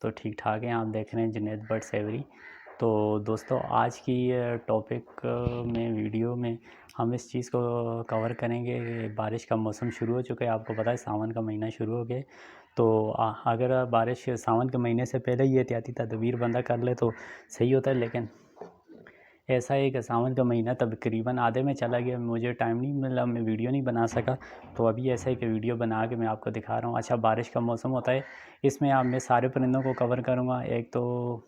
तो ठीक ठाक हैं। आप देख रहे हैं जुनैद बर्ड्स एवरी। तो दोस्तों, आज की टॉपिक में वीडियो में हम इस चीज़ को कवर करेंगे। बारिश का मौसम शुरू हो चुका है, आपको पता है सावन का महीना शुरू हो गया। तो अगर बारिश सावन के महीने से पहले ही एहतियाती तदबीर बंदा कर ले तो सही होता है, लेकिन ऐसा है कि सावन का महीना तकरीबन आधे में चला गया, मुझे टाइम नहीं मिला, मैं वीडियो नहीं बना सका। तो अभी ऐसा है कि वीडियो बना के मैं आपको दिखा रहा हूँ। अच्छा, बारिश का मौसम होता है, इसमें मैं सारे परिंदों को कवर करूँगा। एक तो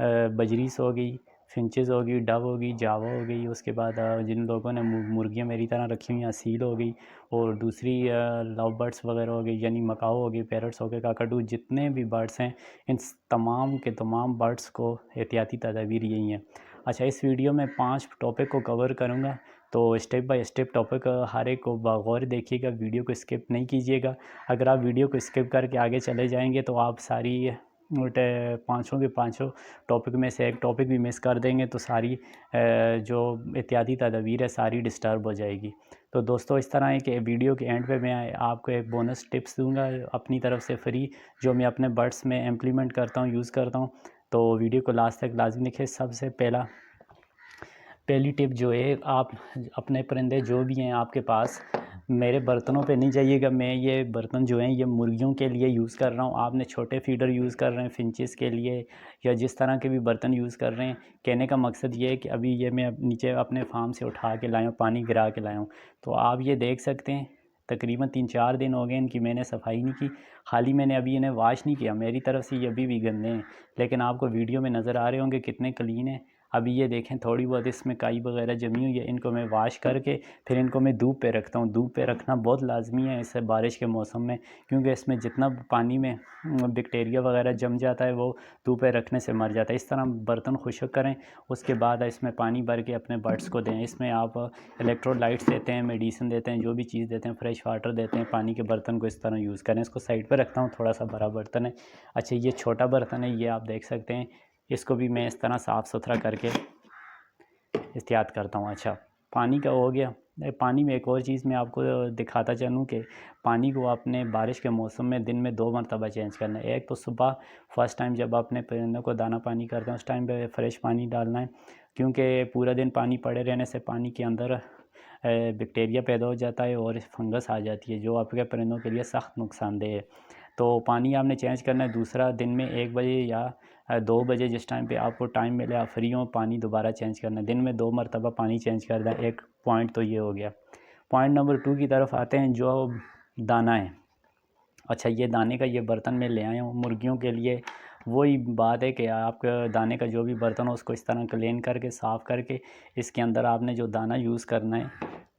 बजरीस हो गई, फिंचेस हो गई, डव हो गई, जावा हो गई। उसके बाद जिन लोगों ने मुर्गियाँ मेरी तरह रखी हुई हैं, सील हो गई, और दूसरी लव बर्ड्स वगैरह हो गई, यानी मकाओ हो गई, पैरट्स हो गए, काकाटू, जितने भी बर्ड्स हैं इन तमाम के तमाम बर्ड्स को एहतियाती तदाबीर यही हैं। अच्छा, इस वीडियो में 5 टॉपिक को कवर करूँगा, तो स्टेप बाय स्टेप टॉपिक हर एक को बगौर देखिएगा, वीडियो को स्किप नहीं कीजिएगा। अगर आप वीडियो को स्किप करके आगे चले जाएंगे तो आप सारी पाँचों के पाँचों टॉपिक में से एक टॉपिक भी मिस कर देंगे, तो सारी जो एहतियाती तदबीर है सारी डिस्टर्ब हो जाएगी। तो दोस्तों, इस तरह है कि वीडियो के एंड पे मैं आपको एक बोनस टिप्स दूंगा अपनी तरफ से फ्री, जो मैं अपने बर्ड्स में इम्प्लीमेंट करता हूँ, यूज़ करता हूँ। तो वीडियो को लास्ट तक लाजमी देखें। सबसे पहली टिप जो है, आप अपने परिंदे जो भी हैं आपके पास, मेरे बर्तनों पे नहीं जाइएगा। मैं ये बर्तन जो हैं ये मुर्गियों के लिए यूज़ कर रहा हूँ। आपने छोटे फीडर यूज़ कर रहे हैं फिंचेस के लिए, या जिस तरह के भी बर्तन यूज़ कर रहे हैं, कहने का मकसद ये है कि अभी ये मैं नीचे अपने फार्म से उठा के लाया हूँ, पानी गिरा के लाया हूँ। तो आप ये देख सकते हैं, तकरीबन 3-4 दिन हो गए इनकी मैंने सफाई नहीं की। हाल ही मैंने अभी इन्हें वाश नहीं किया, मेरी तरफ से ये अभी भी गंदे हैं, लेकिन आपको वीडियो में नज़र आ रहे होंगे कितने क्लीन हैं। अभी ये देखें, थोड़ी बहुत इसमें काई वगैरह जमी हुई है, इनको मैं वाश करके फिर इनको मैं धूप पे रखता हूँ। धूप पे रखना बहुत लाजमी है इस बारिश के मौसम में, क्योंकि इसमें जितना पानी में बैक्टीरिया वगैरह जम जाता है वो धूप पे रखने से मर जाता है। इस तरह बर्तन खुश्क करें, उसके बाद इसमें पानी भर के अपने बर्ड्स को दें। इसमें आप इलेक्ट्रोलाइट्स देते हैं, मेडिसिन देते हैं, जो भी चीज़ देते हैं, फ्रेश वाटर देते हैं, पानी के बर्तन को इस तरह यूज़ करें। इसको साइड पर रखता हूँ, थोड़ा सा बड़ा बर्तन है। अच्छा, ये छोटा बर्तन है, ये आप देख सकते हैं, इसको भी मैं इस तरह साफ़ सुथरा करके एहतियात करता हूँ। अच्छा, पानी का हो गया। पानी में एक और चीज़ मैं आपको दिखाता चलूँ कि पानी को आपने बारिश के मौसम में दिन में 2 मरतबा चेंज करना है। एक तो सुबह फर्स्ट टाइम जब अपने परिंदों को दाना पानी करते हैं उस टाइम पे फ्रेश पानी डालना है, क्योंकि पूरा दिन पानी पड़े रहने से पानी के अंदर बैक्टीरिया पैदा हो जाता है और फंगस आ जाती है, जो आपके परिंदों के लिए सख्त नुकसानदेह है। तो पानी आपने चेंज करना है। दूसरा, दिन में 1 बजे या 2 बजे, जिस टाइम पे आपको टाइम मिले, आप फ्री हो, पानी दोबारा चेंज करना है। दिन में 2 मरतबा पानी चेंज करना है। एक पॉइंट तो ये हो गया। पॉइंट नंबर 2 की तरफ आते हैं, जो दाना है। अच्छा, ये दाने का ये बर्तन मैं ले आया हूँ मुर्गियों के लिए। वही बात है कि आप दाने का जो भी बर्तन हो उसको इस तरह क्लीन करके साफ़ करके इसके अंदर आपने जो दाना यूज़ करना है,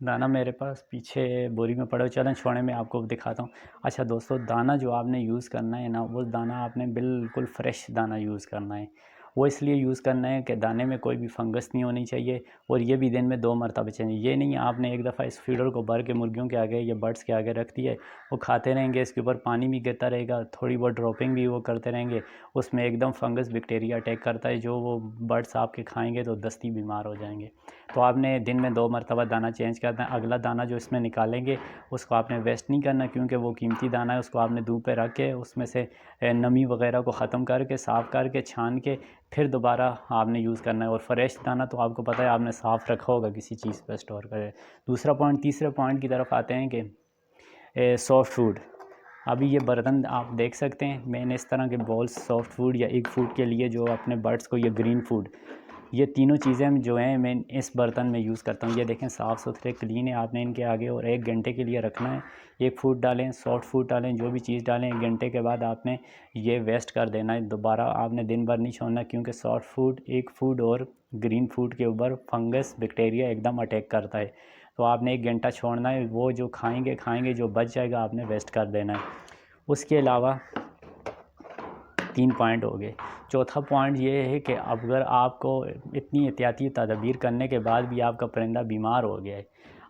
दाना मेरे पास पीछे बोरी में पड़ा हो, चलें छोड़ें, मैं आपको दिखाता हूँ। अच्छा दोस्तों, दाना जो आपने यूज़ करना है ना, वो दाना आपने बिल्कुल फ्रेश दाना यूज़ करना है। वो इसलिए यूज़ करना है कि दाने में कोई भी फंगस नहीं होनी चाहिए, और ये भी दिन में 2 मरतबा चाहिए। ये नहीं आपने एक दफ़ा इस फीडर को भर के मुर्गियों के आगे या बर्ड्स के आगे रख दिया, वो खाते रहेंगे, इसके ऊपर पानी भी गिरता रहेगा, थोड़ी बहुत ड्रॉपिंग भी वो करते रहेंगे, उसमें एकदम फंगस बैक्टीरिया अटैक करता है, जो वो बर्ड्स आपके खाएंगे तो दस्ती बीमार हो जाएंगे। तो आपने दिन में 2 मरतबा दाना चेंज करना है। अगला दाना जो इसमें निकालेंगे उसको आपने वेस्ट नहीं करना, क्योंकि वो कीमती दाना है, उसको आपने धूप पे रख के उसमें से नमी वगैरह को ख़त्म करके साफ़ करके छान के फिर दोबारा आपने यूज़ करना है। और फ्रेश दाना तो आपको पता है आपने साफ़ रखा होगा किसी चीज़ पर स्टोर करे। दूसरा पॉइंट, तीसरे पॉइंट की तरफ आते हैं कि सॉफ्ट फूड। अभी ये बर्तन आप देख सकते हैं, मैंने इस तरह के बॉल्स सॉफ्ट फूड या एग फूड के लिए जो अपने बर्ड्स को, ये ग्रीन फूड, ये तीनों चीज़ें जो हैं मैं इस बर्तन में यूज़ करता हूँ। ये देखें, साफ़ सुथरे क्लीन है। आपने इनके आगे और 1 घंटे के लिए रखना है। एक फूड डालें, सॉफ्ट फूड डालें, जो भी चीज़ डालें, 1 घंटे के बाद आपने ये वेस्ट कर देना है। दोबारा आपने दिन भर नहीं छोड़ना, क्योंकि सॉफ्ट फूड, एग फूड और ग्रीन फूड के ऊपर फंगस बैक्टीरिया एकदम अटैक करता है। तो आपने 1 घंटा छोड़ना है, वो जो खाएंगे, जो बच जाएगा आपने वेस्ट कर देना है। उसके अलावा 3 पॉइंट हो गए। चौथा पॉइंट ये है कि अगर आपको इतनी एहतियाती तदबीर करने के बाद भी आपका परिंदा बीमार हो गया है,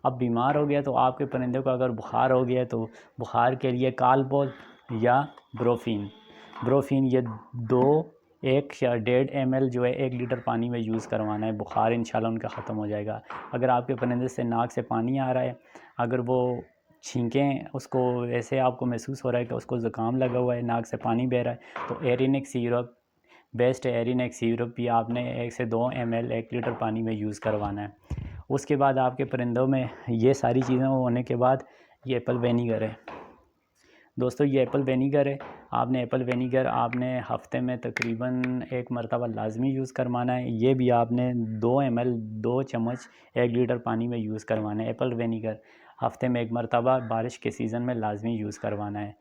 अब बीमार हो गया तो आपके परिंदे को अगर बुखार हो गया है तो बुखार के लिए कालपोल या ब्रोफीन ये 1 या 1.5 ml जो है 1 लीटर पानी में यूज़ करवाना है। बुखार इंशाल्लाह उनका ख़त्म हो जाएगा। अगर आपके परिंदे से नाक से पानी आ रहा है, अगर वो छींकें उसको, ऐसे आपको महसूस हो रहा है कि उसको ज़ुकाम लगा हुआ है, नाक से पानी बह रहा है, तो एरिनिक सिरप बेस्ट है। एरिनिक सिरप भी आपने 1 से 2 ml 1 लीटर पानी में यूज़ करवाना है। उसके बाद आपके परिंदों में ये सारी चीज़ें होने के बाद ये एप्पल विनेगर है दोस्तों, ये एप्पल विनेगर है। आपने एप्पल विनेगर आपने हफ़्ते में तकरीबन 1 मरतबा लाजमी यूज़ करवाना है। ये भी आपने 2 ml 2 चम्मच 1 लीटर पानी में यूज़ करवाना है। एप्पल विनेगर हफ़्ते में 1 मरतबा बारिश के सीज़न में लाजमी यूज़ करवाना है।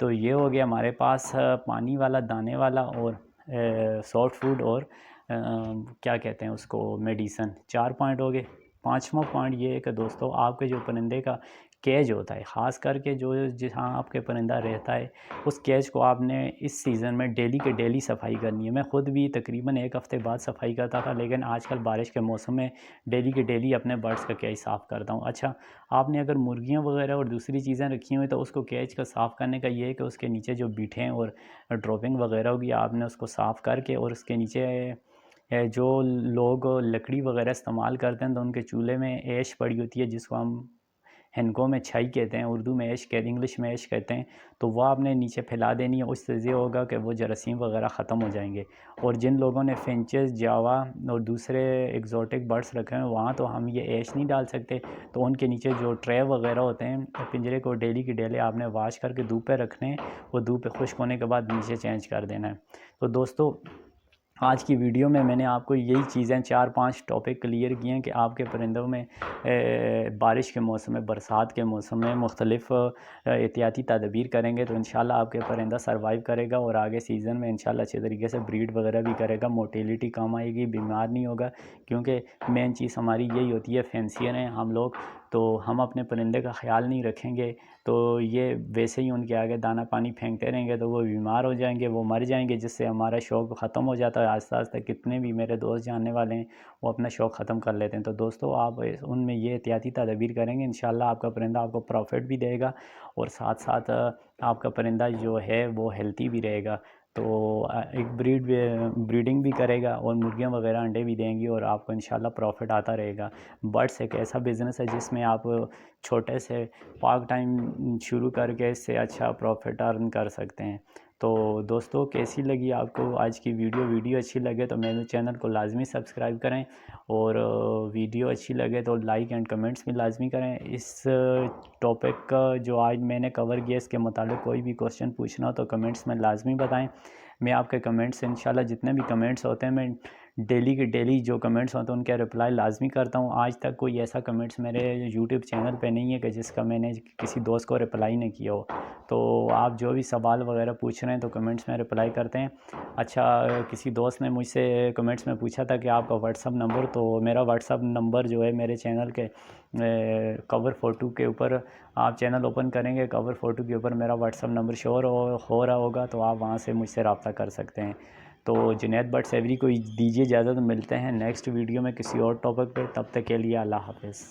तो ये हो गया हमारे पास पानी वाला, दाने वाला और सॉफ्ट फूड और क्या कहते हैं उसको, मेडिसन। 4 पॉइंट हो गए। 5वां पॉइंट ये है कि दोस्तों आपके जो परिंदे का केज होता है, ख़ास करके जो जहाँ आपके परिंदा रहता है, उस केज को आपने इस सीज़न में डेली के डेली सफाई करनी है। मैं ख़ुद भी तकरीबन 1 हफ़्ते बाद सफाई करता था, लेकिन आजकल बारिश के मौसम में डेली के डेली अपने बर्ड्स का केज साफ़ करता हूँ। अच्छा, आपने अगर मुर्गियाँ वगैरह और दूसरी चीज़ें रखी हुई तो उसको केज का साफ़ करने का ये है कि उसके नीचे जो बीठें और ड्रॉपिंग वगैरह होगी, आपने उसको साफ़ करके और उसके नीचे जो लोग लकड़ी वगैरह इस्तेमाल करते हैं तो उनके चूल्हे में ऐश पड़ी होती है, जिसको हम हिंदकों में छई कहते हैं, उर्दू में ऐश कहते हैं, इंग्लिश में ऐश कहते हैं। तो वह आपने नीचे फैला देनी है। उससे ये होगा कि वो जरासीम वगैरह ख़त्म हो जाएंगे। और जिन लोगों ने फिंचेस, जावा और दूसरे एग्जॉटिक बर्ड्स रखे हैं, वहाँ तो हम ये ऐश नहीं डाल सकते। तो उनके नीचे जो ट्रे वगैरह होते हैं, पिंजरे को डेली की डेली आपने वाश करके धूप पे रखने हैं। वो धूप पे खुश्क होने के बाद नीचे चेंज कर देना है। तो दोस्तों, आज की वीडियो में मैंने आपको यही चीज़ें 4-5 टॉपिक क्लियर किए हैं कि आपके परिंदों में बारिश के मौसम में, बरसात के मौसम में मुख्तलिफ़ एहतियाती तदबीर करेंगे तो इंशाल्लाह आपके परिंदा सर्वाइव करेगा और आगे सीज़न में इंशाल्लाह अच्छे तरीके से ब्रीड वगैरह भी करेगा, मोटिलिटी कम आएगी, बीमार नहीं होगा। क्योंकि मेन चीज़ हमारी यही होती है, फैंसियर हैं हम लोग, तो हम अपने परिंदे का ख्याल नहीं रखेंगे तो ये वैसे ही उनके आगे दाना पानी फेंकते रहेंगे तो वो बीमार हो जाएंगे, वो मर जाएंगे, जिससे हमारा शौक़ ख़त्म हो जाता है। आहिस्ता आहिस्ता कितने भी मेरे दोस्त जानने वाले हैं वो अपना शौक़ ख़त्म कर लेते हैं। तो दोस्तों, आप उनमें ये एहतियाती तदबीर करेंगे, इंशाल्लाह आपका परिंदा आपको प्रॉफिट भी देगा और साथ साथ आपका परिंदा जो है वो हेल्थी भी रहेगा। तो एक ब्रीडिंग भी करेगा और मुर्गियाँ वगैरह अंडे भी देंगी और आपको इंशाल्लाह प्रॉफिट आता रहेगा। बर्ड्स एक ऐसा बिज़नेस है जिसमें आप छोटे से पार्ट टाइम शुरू करके इससे अच्छा प्रॉफिट अर्न कर सकते हैं। तो दोस्तों, कैसी लगी आपको आज की वीडियो अच्छी लगे तो मेरे चैनल को लाजमी सब्सक्राइब करें और वीडियो अच्छी लगे तो लाइक एंड कमेंट्स भी लाजमी करें। इस टॉपिक का जो आज मैंने कवर किया, इसके मुताबिक कोई भी क्वेश्चन पूछना हो तो कमेंट्स में लाजमी बताएं। मैं आपके कमेंट्स इंशाल्लाह, जितने भी कमेंट्स होते हैं, मैं डेली के डेली जो कमेंट्स होते हैं उनके रिप्लाई लाजमी करता हूँ। आज तक कोई ऐसा कमेंट्स मेरे यूट्यूब चैनल पे नहीं है कि जिसका मैंने किसी दोस्त को रिप्लाई नहीं किया हो। तो आप जो भी सवाल वगैरह पूछ रहे हैं तो कमेंट्स में रिप्लाई करते हैं। अच्छा, किसी दोस्त ने मुझसे कमेंट्स में पूछा था कि आपका व्हाट्सअप नंबर, तो मेरा व्हाट्सअप नंबर जो है मेरे चैनल के कवर फ़ोटो के ऊपर, आप चैनल ओपन करेंगे, कवर फ़ोटो के ऊपर मेरा व्हाट्सअप नंबर शो हो रहा होगा, तो आप वहाँ से मुझसे रब्ता कर सकते हैं। तो जुनैद बर्ड्स एवरी को दीजिए इजाज़त, मिलते हैं नेक्स्ट वीडियो में किसी और टॉपिक पे। तब तक के लिए अल्लाह हाफ़िज़।